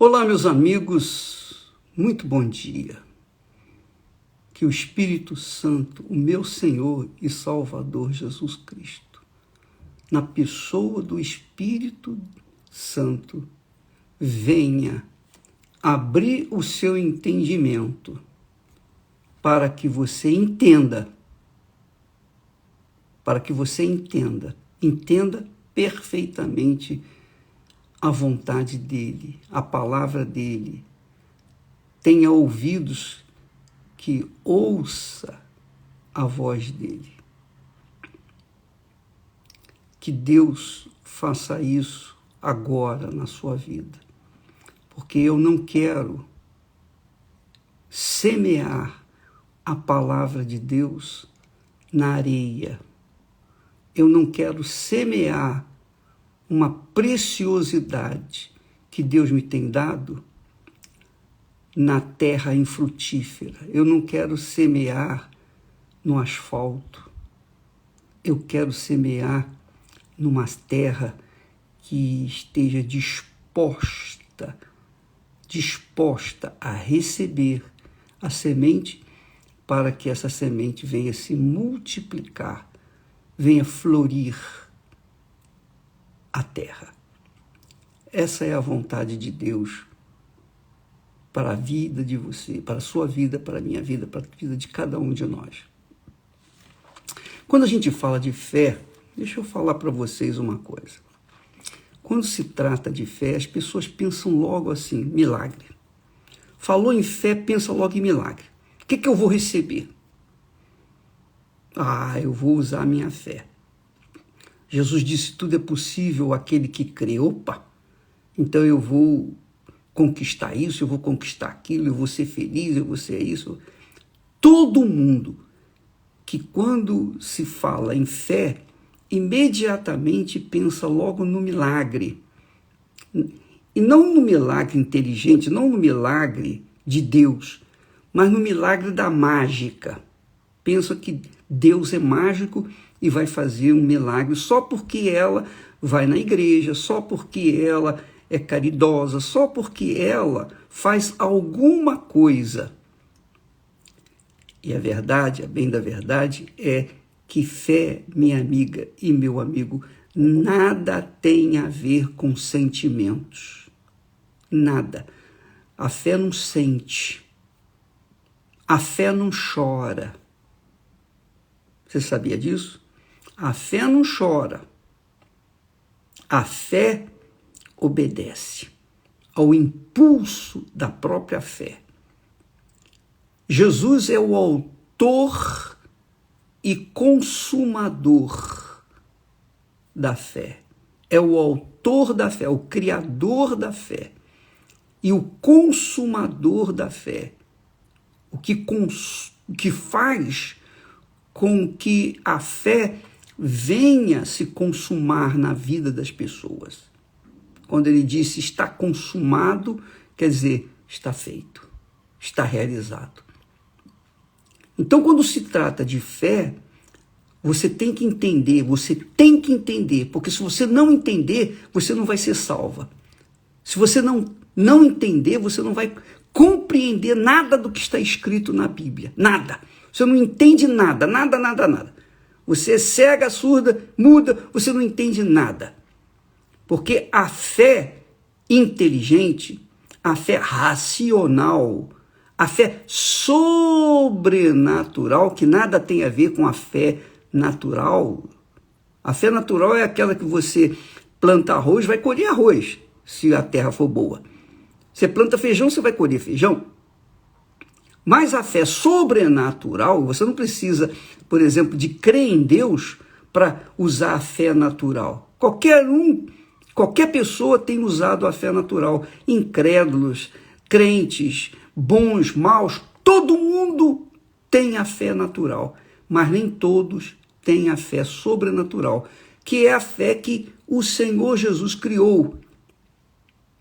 Olá, meus amigos, muito bom dia. Que o Espírito Santo, o meu Senhor e Salvador Jesus Cristo, na pessoa do Espírito Santo, venha abrir o seu entendimento para que você entenda, entenda perfeitamente a vontade dele, a palavra dele. Tenha ouvidos que ouça a voz dele. Que Deus faça isso agora na sua vida, porque eu não quero semear a palavra de Deus na areia. Eu não quero semear uma preciosidade que Deus me tem dado na terra infrutífera. Eu não quero semear no asfalto. Eu quero semear numa terra que esteja disposta a receber a semente, para que essa semente venha se multiplicar, venha florir a terra. Essa é a vontade de Deus para a vida de você, para a sua vida, para a minha vida, para a vida de cada um de nós. Quando a gente fala de fé, deixa eu falar para vocês uma coisa. Quando se trata de fé, as pessoas pensam logo assim, milagre. Falou em fé, pensa logo em milagre. O que eu vou receber? Eu vou usar a minha fé. Jesus disse, tudo é possível àquele que crê. Opa, então eu vou conquistar isso, eu vou conquistar aquilo, eu vou ser feliz, eu vou ser isso. Todo mundo que quando se fala em fé, imediatamente pensa logo no milagre. E não no milagre inteligente, não no milagre de Deus, mas no milagre da mágica. Pensa que Deus é mágico e vai fazer um milagre só porque ela vai na igreja, só porque ela é caridosa, só porque ela faz alguma coisa. E a verdade, a bem da verdade, é que fé, minha amiga e meu amigo, nada tem a ver com sentimentos. Nada. A fé não sente. A fé não chora. Você sabia disso? A fé não chora. A fé obedece ao impulso da própria fé. Jesus é o autor e consumador da fé. É o autor da fé, o criador da fé e o consumador da fé. O que faz com que a fé venha se consumar na vida das pessoas. Quando ele disse está consumado, quer dizer, está feito, está realizado. Então, quando se trata de fé, você tem que entender, porque se você não entender, você não vai ser salva. Se você não entender, você não vai compreender nada do que está escrito na Bíblia, nada. Você não entende nada. Você é cega, surda, muda, você não entende nada. Porque a fé inteligente, a fé racional, a fé sobrenatural, que nada tem a ver com a fé natural. A fé natural é aquela que você planta arroz, vai colher arroz, se a terra for boa. Você planta feijão, você vai colher feijão. Mas a fé sobrenatural, você não precisa, por exemplo, de crer em Deus para usar a fé natural. Qualquer pessoa tem usado a fé natural. Incrédulos, crentes, bons, maus, todo mundo tem a fé natural, mas nem todos têm a fé sobrenatural, que é a fé que o Senhor Jesus criou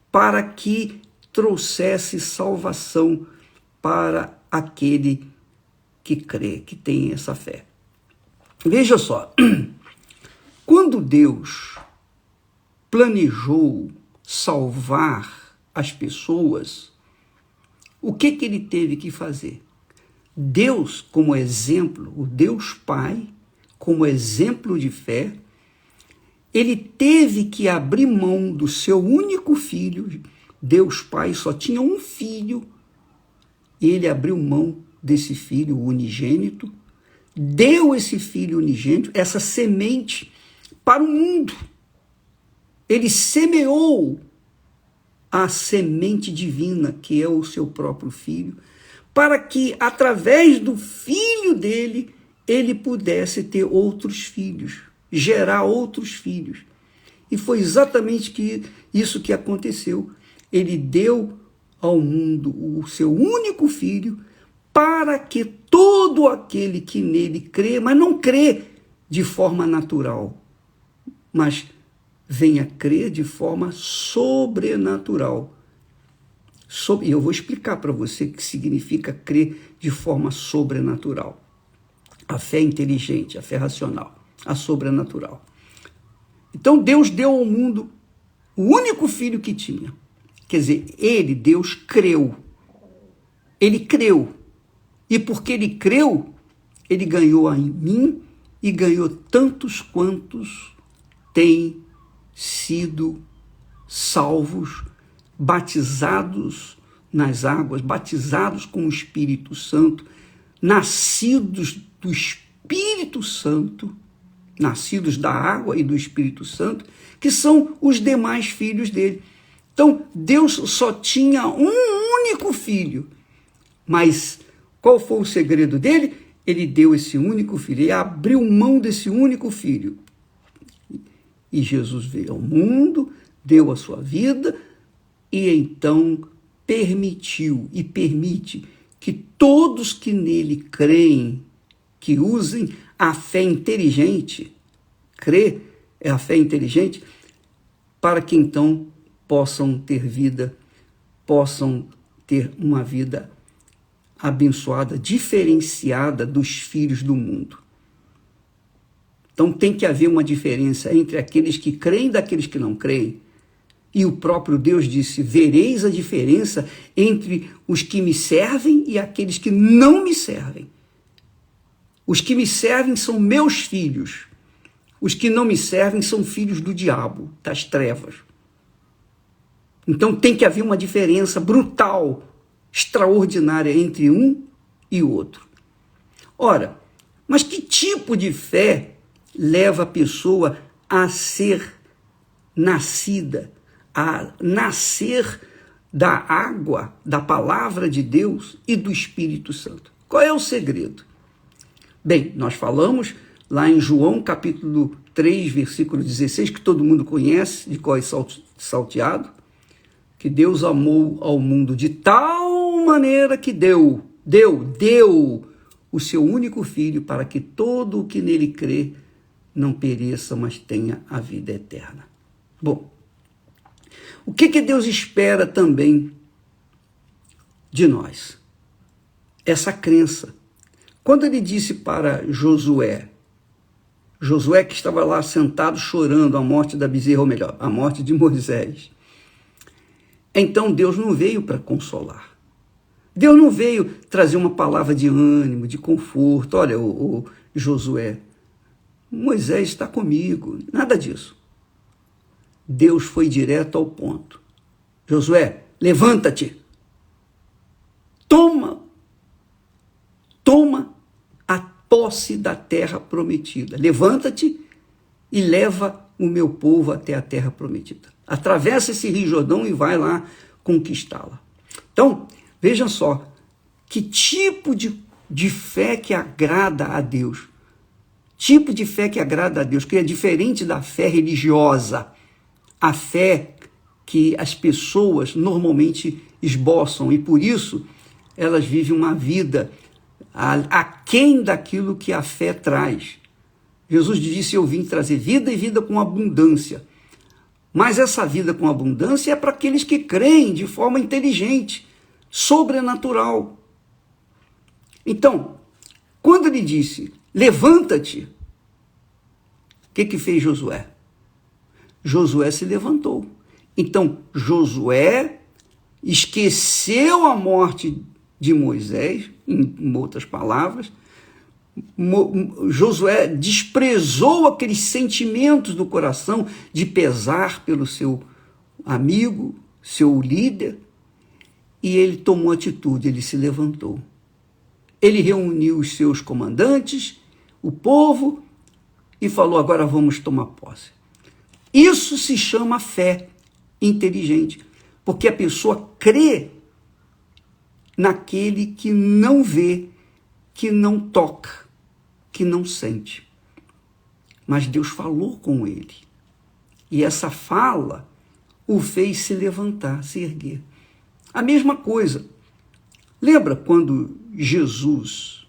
para que trouxesse salvação para aquele que crê, que tem essa fé. Veja só, quando Deus planejou salvar as pessoas, o que ele teve que fazer? Deus, como exemplo, o Deus Pai, como exemplo de fé, ele teve que abrir mão do seu único filho. Deus Pai só tinha um filho, e ele abriu mão desse filho unigênito, deu esse filho unigênito, essa semente, para o mundo. Ele semeou a semente divina, que é o seu próprio filho, para que, através do filho dele, ele pudesse ter outros filhos, gerar outros filhos. E foi exatamente isso que aconteceu. Ele deu ao mundo o seu único filho, para que todo aquele que nele crê, mas não crê de forma natural, mas venha crer de forma sobrenatural. E eu vou explicar para você o que significa crer de forma sobrenatural. A fé inteligente, a fé racional, a sobrenatural. Então Deus deu ao mundo o único filho que tinha. Quer dizer, Deus creu. Ele creu. E porque ele creu, ele ganhou em mim e ganhou tantos quantos têm sido salvos, batizados nas águas, batizados com o Espírito Santo, nascidos do Espírito Santo, nascidos da água e do Espírito Santo, que são os demais filhos dele. Então, Deus só tinha um único filho, mas qual foi o segredo dele? Ele deu esse único filho, ele abriu mão desse único filho. E Jesus veio ao mundo, deu a sua vida, e então permitiu e permite que todos que nele creem, que usem a fé inteligente, crer é a fé inteligente, para que então possam ter vida, possam ter uma vida abençoada, diferenciada dos filhos do mundo. Então tem que haver uma diferença entre aqueles que creem e daqueles que não creem. E o próprio Deus disse: vereis a diferença entre os que me servem e aqueles que não me servem. Os que me servem são meus filhos. Os que não me servem são filhos do diabo, das trevas. Então tem que haver uma diferença brutal, extraordinária entre um e outro. Ora, mas que tipo de fé leva a pessoa a ser nascida, a nascer da água, da palavra de Deus e do Espírito Santo? Qual é o segredo? Bem, nós falamos lá em João capítulo 3, versículo 16, que todo mundo conhece, de cor salteado, que Deus amou ao mundo de tal maneira que deu o seu único filho, para que todo o que nele crê não pereça, mas tenha a vida eterna. Bom, o que Deus espera também de nós? Essa crença. Quando ele disse para Josué que estava lá sentado chorando a morte da bezerra, ou melhor, a morte de Moisés, então Deus não veio para consolar. Deus não veio trazer uma palavra de ânimo, de conforto. Olha, o Josué, Moisés está comigo. Nada disso. Deus foi direto ao ponto. Josué, levanta-te. Toma a posse da terra prometida. Levanta-te e leva o meu povo até a terra prometida. Atravessa esse Rio Jordão e vai lá conquistá-la. Então, vejam só, que tipo de fé que agrada a Deus. Tipo de fé que agrada a Deus, que é diferente da fé religiosa. A fé que as pessoas normalmente esboçam, e por isso elas vivem uma vida aquém daquilo que a fé traz. Jesus disse: eu vim trazer vida e vida com abundância. Mas essa vida com abundância é para aqueles que creem de forma inteligente, sobrenatural. Então, quando ele disse, levanta-te, o que fez Josué? Josué se levantou. Então, Josué esqueceu a morte de Moisés, em outras palavras. Josué desprezou aqueles sentimentos do coração de pesar pelo seu amigo, seu líder, e ele tomou atitude, ele se levantou. Ele reuniu os seus comandantes, o povo, e falou: agora vamos tomar posse. Isso se chama fé inteligente, porque a pessoa crê naquele que não vê, que não toca, que não sente. Mas Deus falou com ele. E essa fala o fez se levantar, se erguer. A mesma coisa. Lembra quando Jesus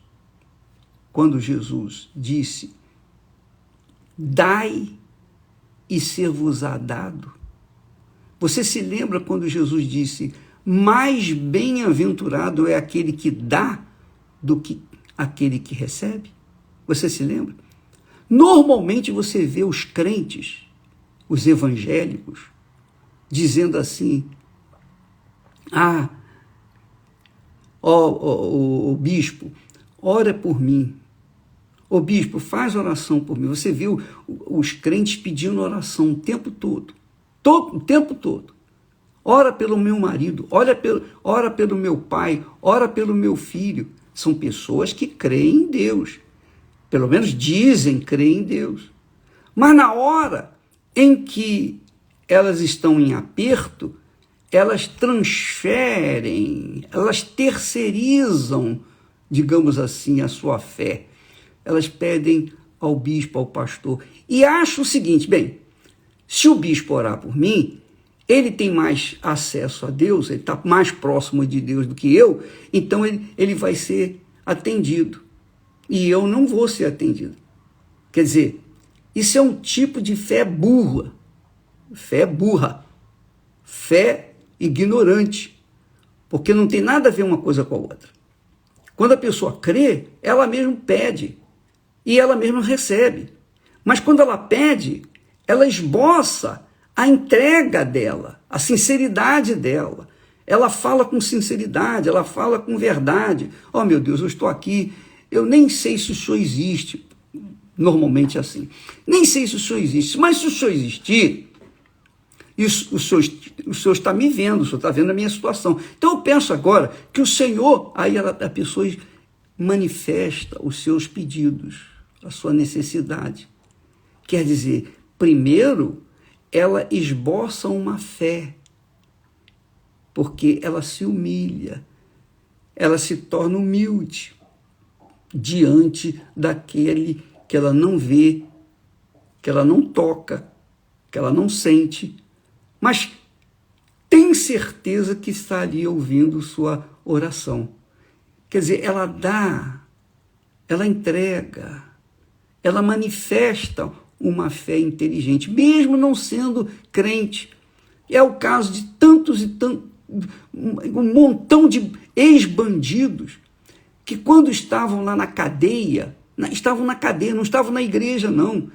disse: dai e ser-vos-á dado? Você se lembra quando Jesus disse: mais bem-aventurado é aquele que dá do que aquele que recebe? Você se lembra? Normalmente você vê os crentes, os evangélicos, dizendo assim: o bispo, ora por mim. O bispo, faz oração por mim. Você viu os crentes pedindo oração o tempo todo. O tempo todo. Ora pelo meu marido, ora pelo meu pai, ora pelo meu filho. São pessoas que creem em Deus. Pelo menos dizem crer em Deus. Mas na hora em que elas estão em aperto, elas transferem, elas terceirizam, digamos assim, a sua fé. Elas pedem ao bispo, ao pastor. E acham o seguinte: bem, se o bispo orar por mim, ele tem mais acesso a Deus, ele está mais próximo de Deus do que eu, então ele vai ser atendido. E eu não vou ser atendido. Quer dizer, isso é um tipo de fé burra. Fé burra. Fé ignorante. Porque não tem nada a ver uma coisa com a outra. Quando a pessoa crê, ela mesma pede. E ela mesma recebe. Mas quando ela pede, ela esboça a entrega dela, a sinceridade dela. Ela fala com sinceridade, ela fala com verdade. Oh, meu Deus, eu estou aqui, eu nem sei se o Senhor existe. Normalmente é assim. Nem sei se o Senhor existe, mas se o Senhor existir, o Senhor está me vendo, o Senhor está vendo a minha situação. Então eu penso agora que o Senhor, aí a pessoa manifesta os seus pedidos, a sua necessidade. Quer dizer, primeiro, ela esboça uma fé, porque ela se humilha, ela se torna humilde diante daquele que ela não vê, que ela não toca, que ela não sente, mas tem certeza que está ali ouvindo sua oração. Quer dizer, ela dá, ela entrega, ela manifesta uma fé inteligente, mesmo não sendo crente. É o caso de tantos e tantos, um montão de ex-bandidos que quando estavam lá na cadeia, não estavam na igreja, não.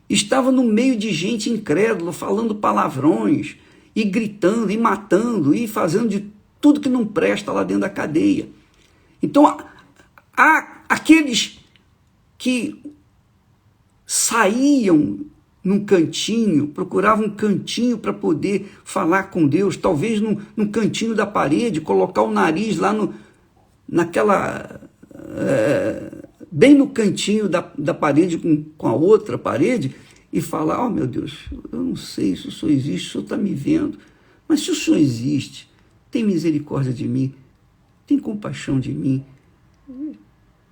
Estavam no meio de gente incrédula, falando palavrões, e gritando, e matando, e fazendo de tudo que não presta lá dentro da cadeia. Então, há aqueles que saíam num cantinho, procuravam um cantinho para poder falar com Deus, talvez num cantinho da parede, colocar o nariz lá bem no cantinho da parede com a outra parede, e falar: oh, meu Deus, eu não sei se o Senhor existe, o Senhor está me vendo, mas se o Senhor existe, tem misericórdia de mim, tem compaixão de mim,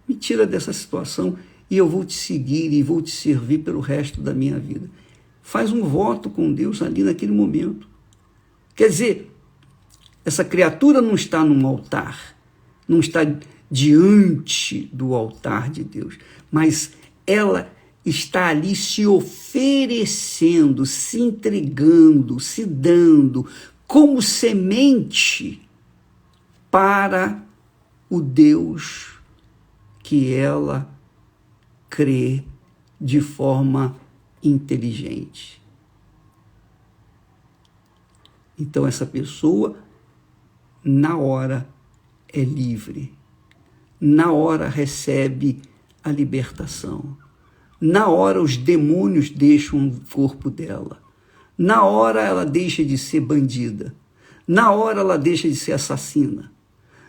me tira dessa situação e eu vou te seguir e vou te servir pelo resto da minha vida. Faz um voto com Deus ali naquele momento. Quer dizer, essa criatura não está num altar, não está diante do altar de Deus, mas ela está ali se oferecendo, se entregando, se dando como semente para o Deus que ela crê de forma inteligente. Então essa pessoa na hora é livre, na hora recebe a libertação, na hora os demônios deixam o corpo dela, na hora ela deixa de ser bandida, na hora ela deixa de ser assassina,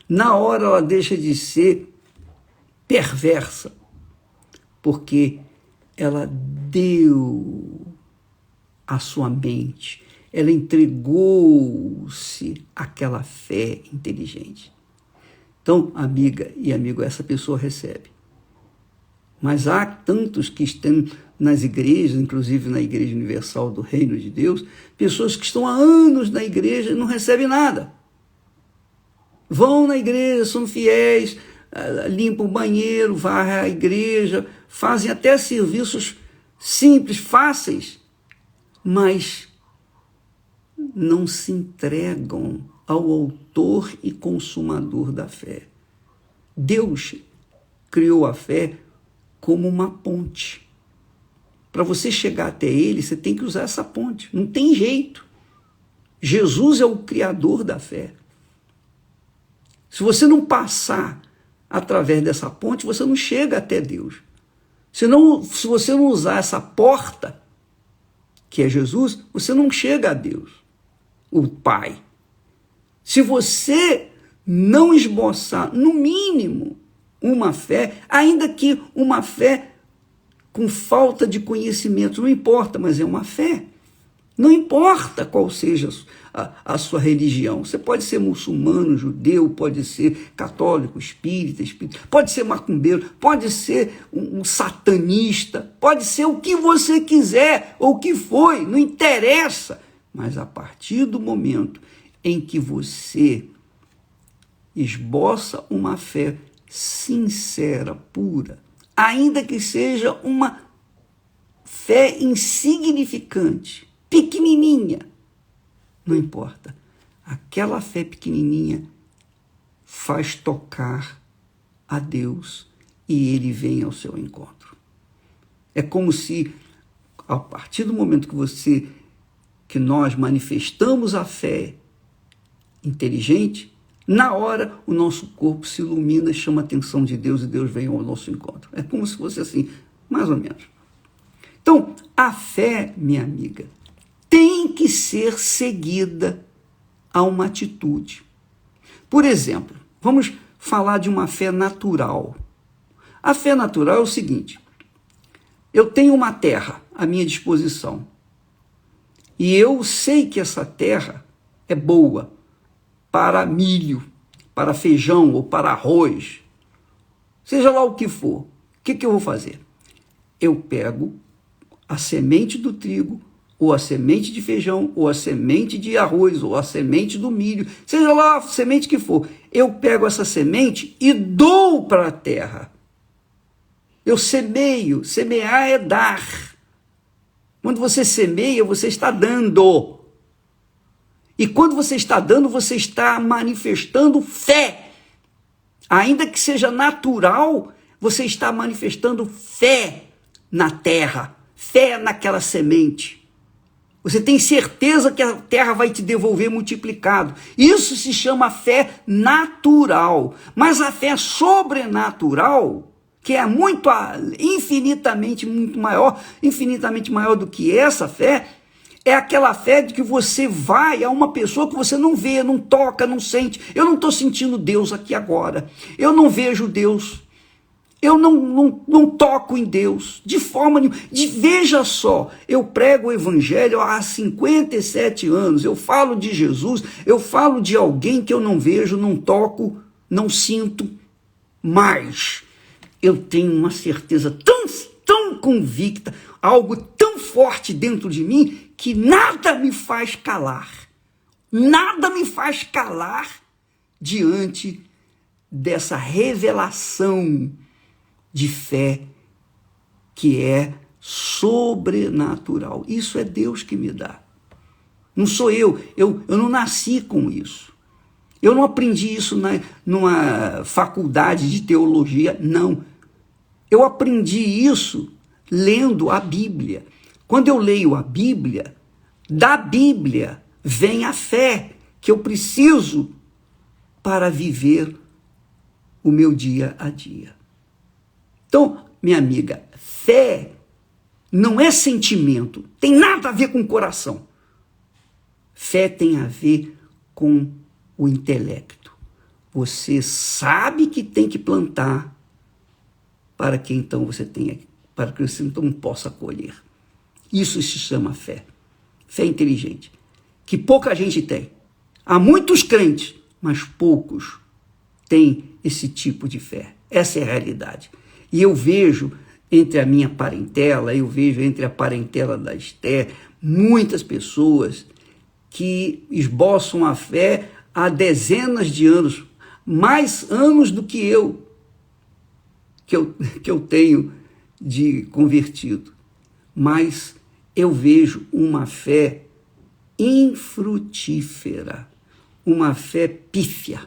na hora ela deixa de ser perversa, porque ela deu a sua mente, ela entregou-se àquela fé inteligente. Então, amiga e amigo, essa pessoa recebe. Mas há tantos que estão nas igrejas, inclusive na Igreja Universal do Reino de Deus, pessoas que estão há anos na igreja e não recebem nada. Vão na igreja, são fiéis, limpam o banheiro, varrem a igreja, fazem até serviços simples, fáceis, mas não se entregam ao autor e consumador da fé. Deus criou a fé como uma ponte. Para você chegar até ele, você tem que usar essa ponte. Não tem jeito. Jesus é o criador da fé. Se você não passar através dessa ponte, você não chega até Deus. Se você não usar essa porta, que é Jesus, você não chega a Deus, o Pai. Se você não esboçar, no mínimo, uma fé, ainda que uma fé com falta de conhecimento, não importa, mas é uma fé. Não importa qual seja a sua religião. Você pode ser muçulmano, judeu, pode ser católico, espírita, pode ser macumbeiro, pode ser um satanista, pode ser o que você quiser, ou o que foi, não interessa. Mas a partir do momento em que você esboça uma fé sincera, pura, ainda que seja uma fé insignificante, pequenininha, não importa. Aquela fé pequenininha faz tocar a Deus e ele vem ao seu encontro. É como se, a partir do momento que nós manifestamos a fé inteligente, na hora o nosso corpo se ilumina, chama a atenção de Deus e Deus vem ao nosso encontro. É como se fosse assim, mais ou menos. Então, a fé, minha amiga, tem que ser seguida a uma atitude. Por exemplo, vamos falar de uma fé natural. A fé natural é o seguinte: eu tenho uma terra à minha disposição e eu sei que essa terra é boa para milho, para feijão ou para arroz, seja lá o que for. O que eu vou fazer? Eu pego a semente do trigo, ou a semente de feijão, ou a semente de arroz, ou a semente do milho, seja lá a semente que for, eu pego essa semente e dou para a terra. Eu semeio, semear é dar. Quando você semeia, você está dando. E quando você está dando, você está manifestando fé. Ainda que seja natural, você está manifestando fé na terra, fé naquela semente. Você tem certeza que a terra vai te devolver multiplicado. Isso se chama fé natural. Mas a fé sobrenatural, que é infinitamente maior do que essa fé, é aquela fé de que você vai a uma pessoa que você não vê, não toca, não sente. Eu não estou sentindo Deus aqui agora. Eu não vejo Deus. Eu não toco em Deus, de forma nenhuma. Veja só, eu prego o evangelho há 57 anos, eu falo de Jesus, eu falo de alguém que eu não vejo, não toco, não sinto, mas eu tenho uma certeza tão convicta, algo tão forte dentro de mim, que nada me faz calar. Nada me faz calar diante dessa revelação de fé que é sobrenatural. Isso é Deus que me dá. Não sou eu não nasci com isso. Eu não aprendi isso numa faculdade de teologia, não. Eu aprendi isso lendo a Bíblia. Quando eu leio a Bíblia, da Bíblia vem a fé que eu preciso para viver o meu dia a dia. Então, minha amiga, fé não é sentimento, tem nada a ver com o coração. Fé tem a ver com o intelecto. Você sabe que tem que plantar para que então você possa colher. Isso se chama fé. Fé inteligente, que pouca gente tem. Há muitos crentes, mas poucos têm esse tipo de fé. Essa é a realidade. E eu vejo entre a minha parentela, eu vejo entre a parentela da Esther, muitas pessoas que esboçam a fé há dezenas de anos, mais anos do que eu tenho de convertido. Mas eu vejo uma fé infrutífera, uma fé pífia,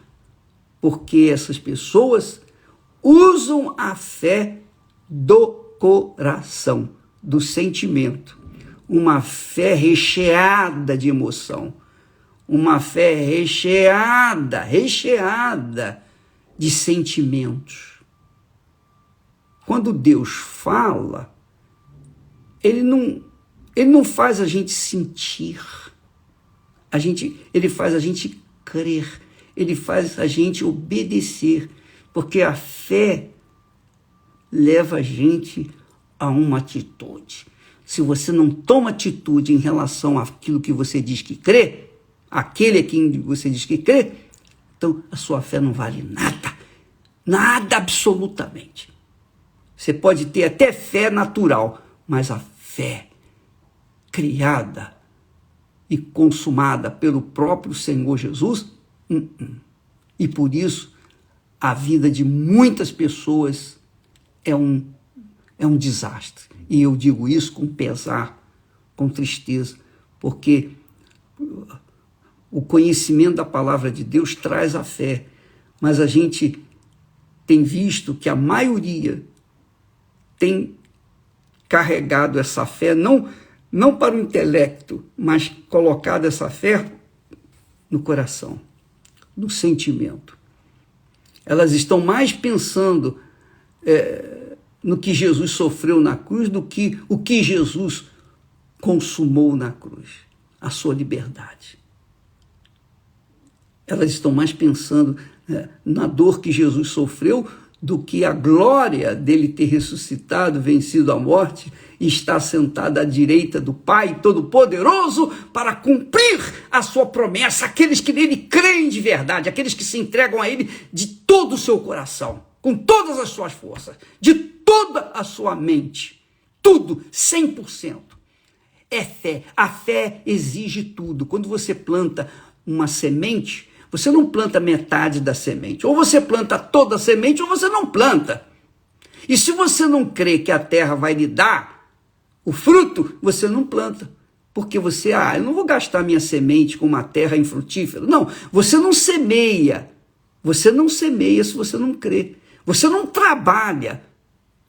porque essas pessoas usam a fé do coração, do sentimento, uma fé recheada de emoção, uma fé recheada de sentimentos. Quando Deus fala, Ele não faz a gente sentir, Ele faz a gente crer, Ele faz a gente obedecer, porque a fé leva a gente a uma atitude. Se você não toma atitude em relação àquilo que você diz que crê, aquele a quem você diz que crê, então a sua fé não vale nada. Nada absolutamente. Você pode ter até fé natural, mas a fé criada e consumada pelo próprio Senhor Jesus, E por isso a vida de muitas pessoas é um desastre. E eu digo isso com pesar, com tristeza, porque o conhecimento da palavra de Deus traz a fé, mas a gente tem visto que a maioria tem carregado essa fé, não para o intelecto, mas colocado essa fé no coração, no sentimento. Elas estão mais pensando no que Jesus sofreu na cruz do que o que Jesus consumou na cruz, a sua liberdade. Elas estão mais pensando na dor que Jesus sofreu do que a glória dele ter ressuscitado, vencido a morte, e está sentado à direita do Pai Todo-Poderoso para cumprir a sua promessa, aqueles que nele creem de verdade, aqueles que se entregam a ele de todo o seu coração, com todas as suas forças, de toda a sua mente, tudo, 100%. É fé. A fé exige tudo. Quando você planta uma semente, você não planta metade da semente. Ou você planta toda a semente, ou você não planta. E se você não crê que a terra vai lhe dar o fruto, você não planta. Porque você, eu não vou gastar minha semente com uma terra infrutífera. Não, você não semeia. Você não semeia se você não crê. Você não trabalha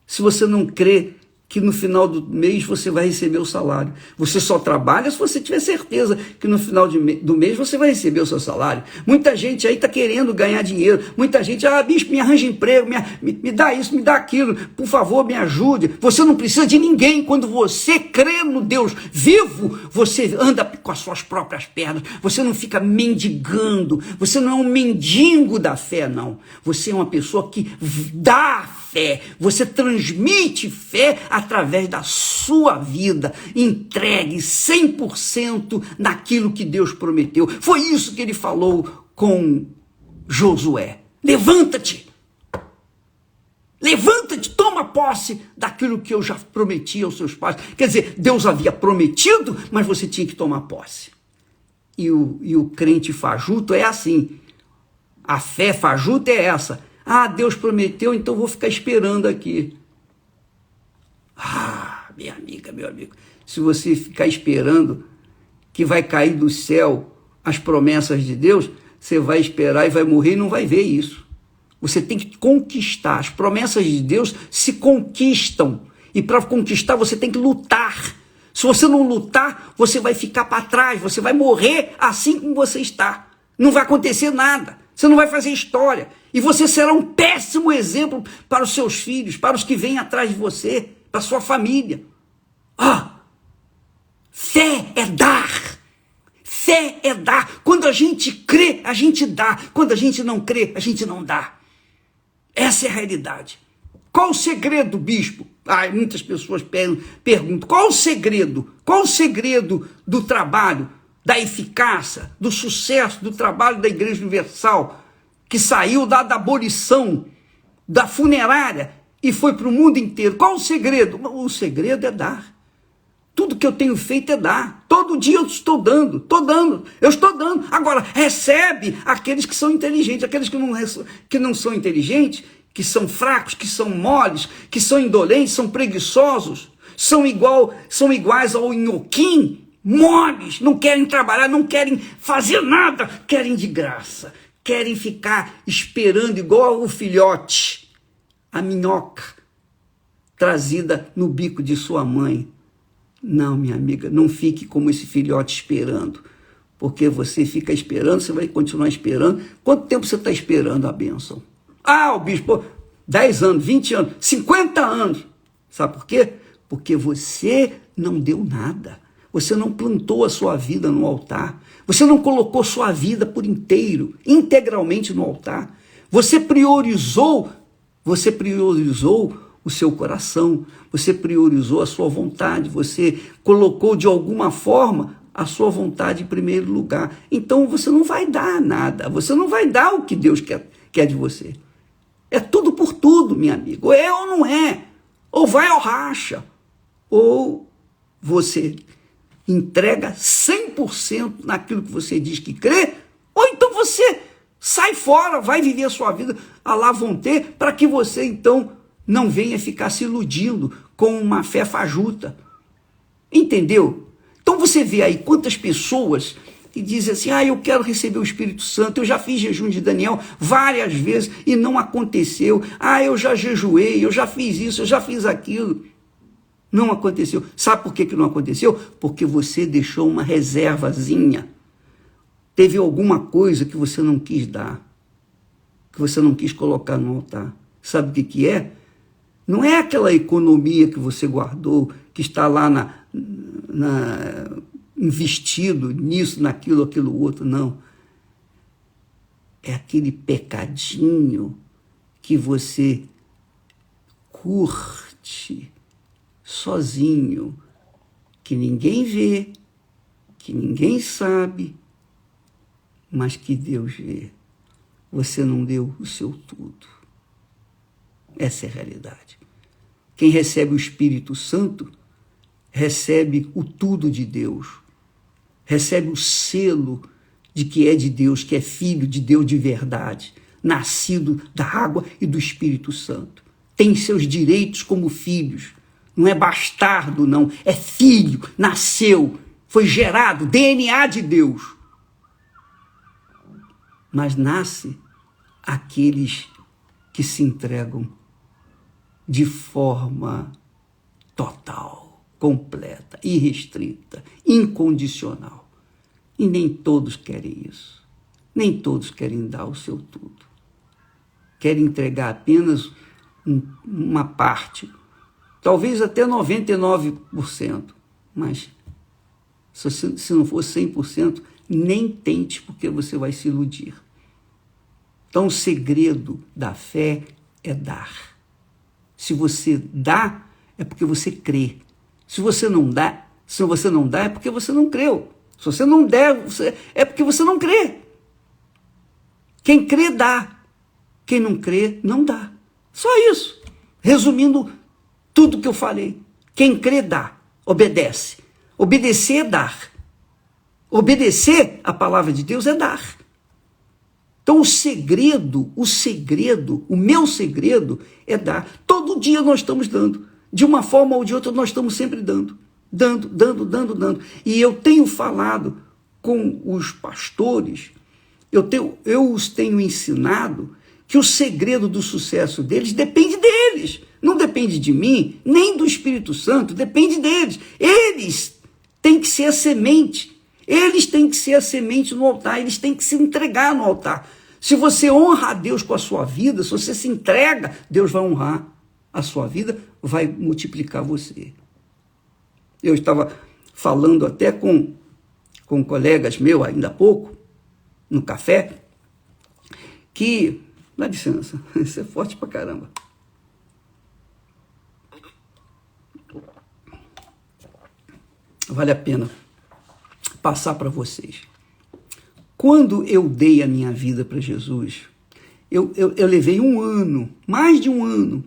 se você não crê que no final do mês você vai receber o salário. Você só trabalha se você tiver certeza que no final do mês você vai receber o seu salário. Muita gente aí está querendo ganhar dinheiro. Muita gente, bispo, me arranja emprego, me dá isso, me dá aquilo, por favor, me ajude. Você não precisa de ninguém. Quando você crê no Deus vivo, você anda com as suas próprias pernas. Você não fica mendigando. Você não é um mendigo da fé, não. Você é uma pessoa que dá fé. Você transmite fé através da sua vida, entregue 100% naquilo que Deus prometeu. Foi isso que ele falou com Josué. Levanta-te, toma posse daquilo que eu já prometi aos seus pais. Quer dizer, Deus havia prometido, mas você tinha que tomar posse. E o crente fajuto é assim. A fé fajuta é essa. Deus prometeu, então vou ficar esperando aqui. Minha amiga, meu amigo, se você ficar esperando que vai cair do céu as promessas de Deus, você vai esperar e vai morrer e não vai ver isso. Você tem que conquistar. As promessas de Deus se conquistam. E para conquistar, você tem que lutar. Se você não lutar, você vai ficar para trás, você vai morrer assim como você está. Não vai acontecer nada. Você não vai fazer história. E você será um péssimo exemplo para os seus filhos, para os que vêm atrás de você, para a sua família. Fé é dar. Fé é dar. Quando a gente crê, a gente dá. Quando a gente não crê, a gente não dá. Essa é a realidade. Qual o segredo, bispo? Muitas pessoas perguntam, qual o segredo? Qual o segredo do trabalho, da eficácia, do sucesso do trabalho da Igreja Universal, que saiu da abolição, da funerária e foi para o mundo inteiro? Qual o segredo? O segredo é dar. Tudo que eu tenho feito é dar. Todo dia eu estou dando, eu estou dando. Agora, recebe aqueles que são inteligentes, aqueles que não são inteligentes, que são fracos, que são moles, que são indolentes, são preguiçosos, são iguais ao nhoquim, moles, não querem trabalhar, não querem fazer nada, querem de graça, querem ficar esperando igual o filhote, a minhoca trazida no bico de sua mãe. Não, minha amiga, não fique como esse filhote esperando, porque você fica esperando, você vai continuar esperando. Quanto tempo você está esperando a bênção? O bispo, 10 anos, 20 anos, 50 anos. Sabe por quê? Porque você não deu nada. Você não plantou a sua vida no altar. Você não colocou sua vida por inteiro, integralmente no altar. Você priorizou o seu coração, você priorizou a sua vontade, você colocou de alguma forma a sua vontade em primeiro lugar. Então você não vai dar nada, você não vai dar o que Deus quer de você. É tudo por tudo, minha amiga. Ou é ou não é. Ou vai ou racha. Ou você entrega 100% naquilo que você diz que crê, ou então você sai fora, vai viver a sua vida à la vontade, para que você então não venha ficar se iludindo com uma fé fajuta. Entendeu? Então você vê aí quantas pessoas que dizem assim, eu quero receber o Espírito Santo, eu já fiz jejum de Daniel várias vezes e não aconteceu. Eu já jejuei, eu já fiz isso, eu já fiz aquilo. Não aconteceu. Sabe por que não aconteceu? Porque você deixou uma reservazinha. Teve alguma coisa que você não quis dar, que você não quis colocar no altar. Sabe o que é? Não é aquela economia que você guardou, que está lá investido nisso, naquilo, aquilo outro, não. É aquele pecadinho que você curte sozinho, que ninguém vê, que ninguém sabe, mas que Deus vê. Você não deu o seu tudo. Essa é a realidade. Quem recebe o Espírito Santo recebe o tudo de Deus, recebe o selo de que é de Deus, que é filho de Deus de verdade, nascido da água e do Espírito Santo. Tem seus direitos como filhos, não é bastardo não, é filho, nasceu, foi gerado, DNA de Deus. Mas nasce aqueles que se entregam de forma total, completa, irrestrita, incondicional. E nem todos querem isso. Nem todos querem dar o seu tudo. Querem entregar apenas uma parte, talvez até 99%, mas se não for 100%, nem tente, porque você vai se iludir. Então, o segredo da fé é dar. Se você dá, é porque você crê. Se você não dá, é porque você não creu. Se você não der, é porque você não crê. Quem crê, dá. Quem não crê, não dá. Só isso. Resumindo tudo que eu falei. Quem crê, dá. Obedece. Obedecer é dar. Obedecer a palavra de Deus é dar. Então o meu segredo é dar. Todo dia nós estamos dando. De uma forma ou de outra nós estamos sempre dando. Dando. E eu tenho falado com os pastores, eu os tenho ensinado que o segredo do sucesso deles depende deles. Não depende de mim, nem do Espírito Santo, depende deles. Eles têm que ser a semente. Eles têm que ser a semente no altar, eles têm que se entregar no altar. Se você honra a Deus com a sua vida, se você se entrega, Deus vai honrar a sua vida, vai multiplicar você. Eu estava falando até com colegas meus, ainda há pouco, no café, que... Dá licença, isso é forte pra caramba. Vale a pena passar para vocês. Quando eu dei a minha vida para Jesus, eu levei um ano, mais de um ano,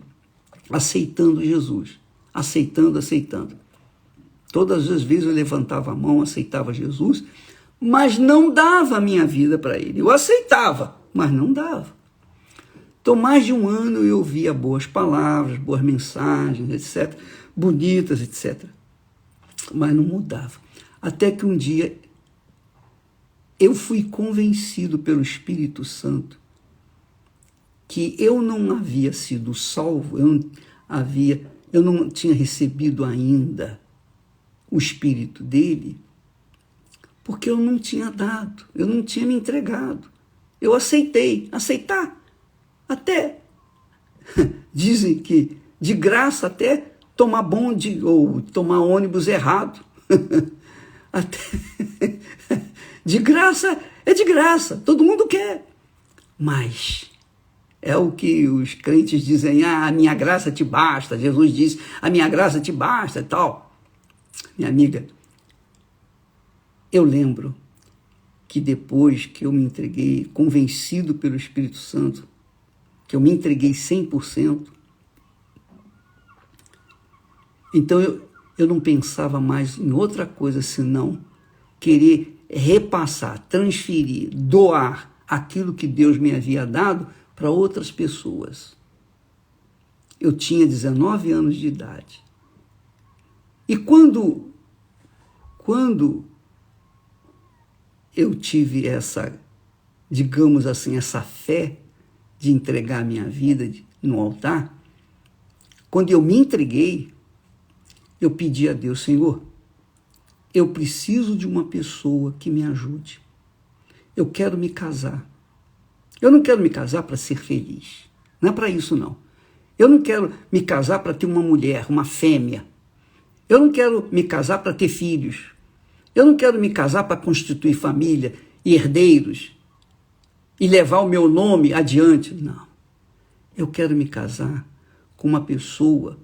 aceitando Jesus. Aceitando. Todas as vezes eu levantava a mão, aceitava Jesus, mas não dava a minha vida para ele. Eu aceitava, mas não dava. Então, mais de um ano eu ouvia boas palavras, boas mensagens, etc., bonitas, etc., mas não mudava. Até que um dia eu fui convencido pelo Espírito Santo que eu não havia sido salvo, eu não tinha recebido ainda o Espírito dele, porque eu não tinha dado, eu não tinha me entregado. Eu aceitar. Até dizem que de graça até tomar bonde ou tomar ônibus errado. Até de graça, é de graça, todo mundo quer. Mas é o que os crentes dizem, a minha graça te basta. Jesus disse, a minha graça te basta e tal. Minha amiga, eu lembro que depois que eu me entreguei, convencido pelo Espírito Santo, que eu me entreguei 100%, então eu não pensava mais em outra coisa senão querer repassar, transferir, doar aquilo que Deus me havia dado para outras pessoas. Eu tinha 19 anos de idade. E quando eu tive essa, digamos assim, essa fé de entregar a minha vida no altar, quando eu me entreguei, eu pedi a Deus, Senhor, eu preciso de uma pessoa que me ajude. Eu quero me casar. Eu não quero me casar para ser feliz. Não é para isso, não. Eu não quero me casar para ter uma mulher, uma fêmea. Eu não quero me casar para ter filhos. Eu não quero me casar para constituir família e herdeiros e levar o meu nome adiante. Não. Eu quero me casar com uma pessoa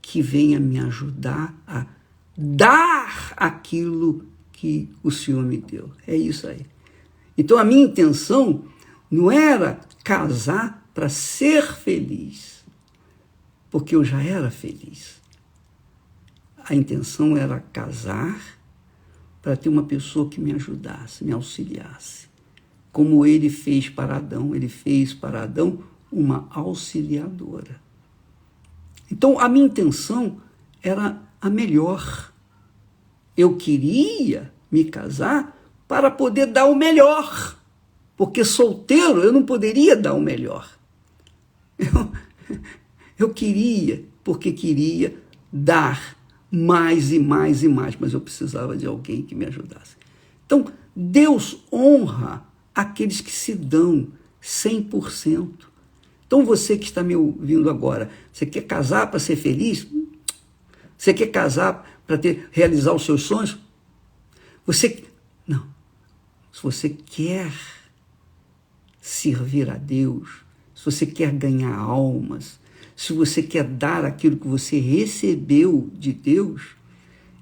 que venha me ajudar a dar aquilo que o Senhor me deu. É isso aí. Então a minha intenção não era casar para ser feliz, porque eu já era feliz. A intenção era casar para ter uma pessoa que me ajudasse, me auxiliasse. Como ele fez para Adão uma auxiliadora. Então, a minha intenção era a melhor. Eu queria me casar para poder dar o melhor, porque solteiro eu não poderia dar o melhor. Eu queria, porque queria dar mais e mais e mais, mas eu precisava de alguém que me ajudasse. Então, Deus honra aqueles que se dão 100%. Então, você que está me ouvindo agora, você quer casar para ser feliz? Você quer casar para realizar os seus sonhos? Não. Se você quer servir a Deus, se você quer ganhar almas, se você quer dar aquilo que você recebeu de Deus,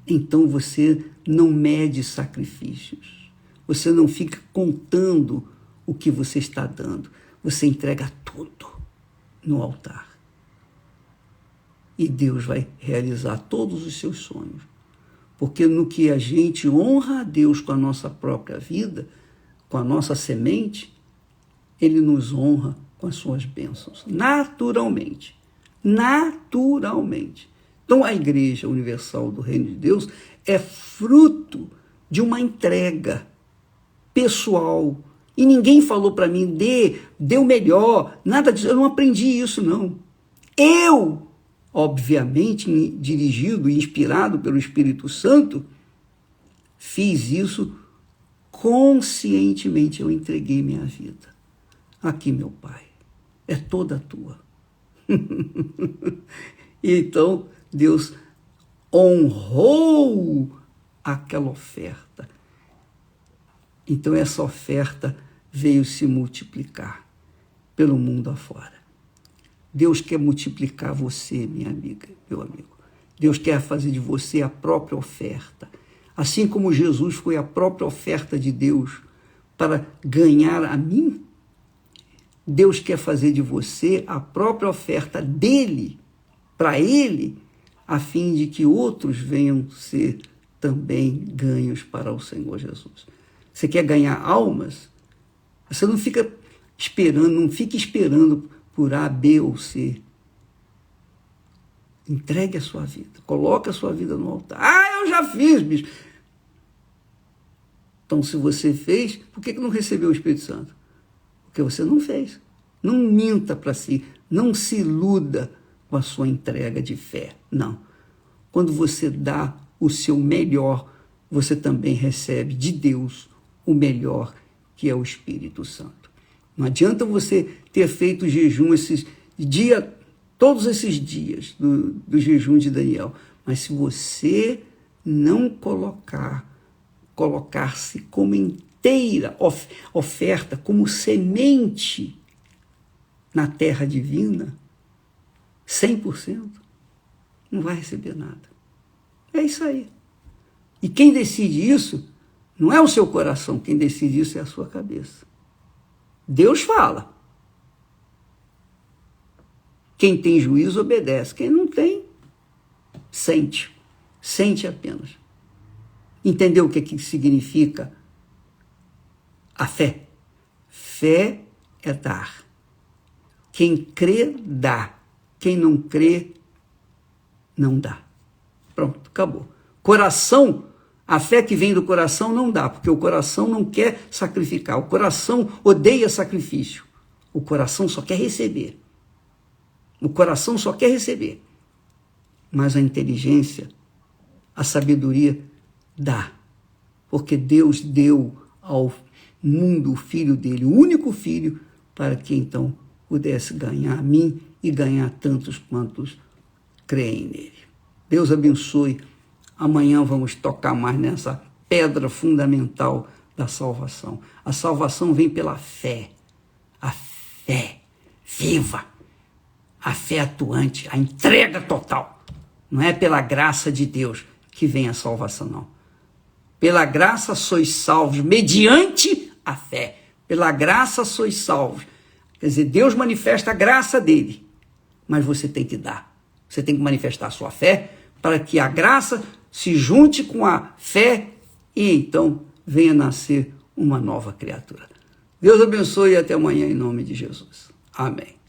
então você não mede sacrifícios. Você não fica contando o que você está dando. Você entrega tudo no altar. E Deus vai realizar todos os seus sonhos. Porque no que a gente honra a Deus com a nossa própria vida, com a nossa semente, Ele nos honra com as suas bênçãos. Naturalmente. Naturalmente. Então a Igreja Universal do Reino de Deus é fruto de uma entrega pessoal. E ninguém falou para mim, dê o melhor, nada disso. Eu não aprendi isso, não. Eu, obviamente, dirigido e inspirado pelo Espírito Santo, fiz isso conscientemente. Eu entreguei minha vida. Aqui, meu Pai, é toda tua. E então Deus honrou aquela oferta. Então essa oferta veio se multiplicar pelo mundo afora. Deus quer multiplicar você, minha amiga, meu amigo. Deus quer fazer de você a própria oferta. Assim como Jesus foi a própria oferta de Deus para ganhar a mim, Deus quer fazer de você a própria oferta dele, para ele, a fim de que outros venham ser também ganhos para o Senhor Jesus. Você quer ganhar almas? Você não fica esperando, não fique esperando por A, B ou C. Entregue a sua vida, coloque a sua vida no altar. Ah, eu já fiz, bicho. Então, se você fez, por que não recebeu o Espírito Santo? Porque você não fez. Não minta para si, não se iluda com a sua entrega de fé. Não. Quando você dá o seu melhor, você também recebe de Deus o melhor, que é o Espírito Santo. Não adianta você ter feito jejum todos esses dias do jejum de Daniel, mas se você não colocar-se como inteira oferta, como semente na terra divina, 100%, não vai receber nada. É isso aí. E quem decide isso não é o seu coração, quem decide isso é a sua cabeça. Deus fala. Quem tem juízo obedece, quem não tem, sente. Sente apenas. Entendeu o que significa a fé? Fé é dar. Quem crê, dá. Quem não crê, não dá. Pronto, acabou. Coração, a fé que vem do coração não dá, porque o coração não quer sacrificar. O coração odeia sacrifício. O coração só quer receber. O coração só quer receber. Mas a inteligência, a sabedoria dá. Porque Deus deu ao mundo o filho dele, o único filho, para que então pudesse ganhar a mim e ganhar tantos quantos creem nele. Deus abençoe. Amanhã vamos tocar mais nessa pedra fundamental da salvação. A salvação vem pela fé. A fé viva. A fé atuante, a entrega total. Não é pela graça de Deus que vem a salvação, não. Pela graça sois salvos, mediante a fé. Pela graça sois salvos. Quer dizer, Deus manifesta a graça dele, mas você tem que dar. Você tem que manifestar a sua fé para que a graça se junte com a fé e então venha nascer uma nova criatura. Deus abençoe e até amanhã em nome de Jesus. Amém.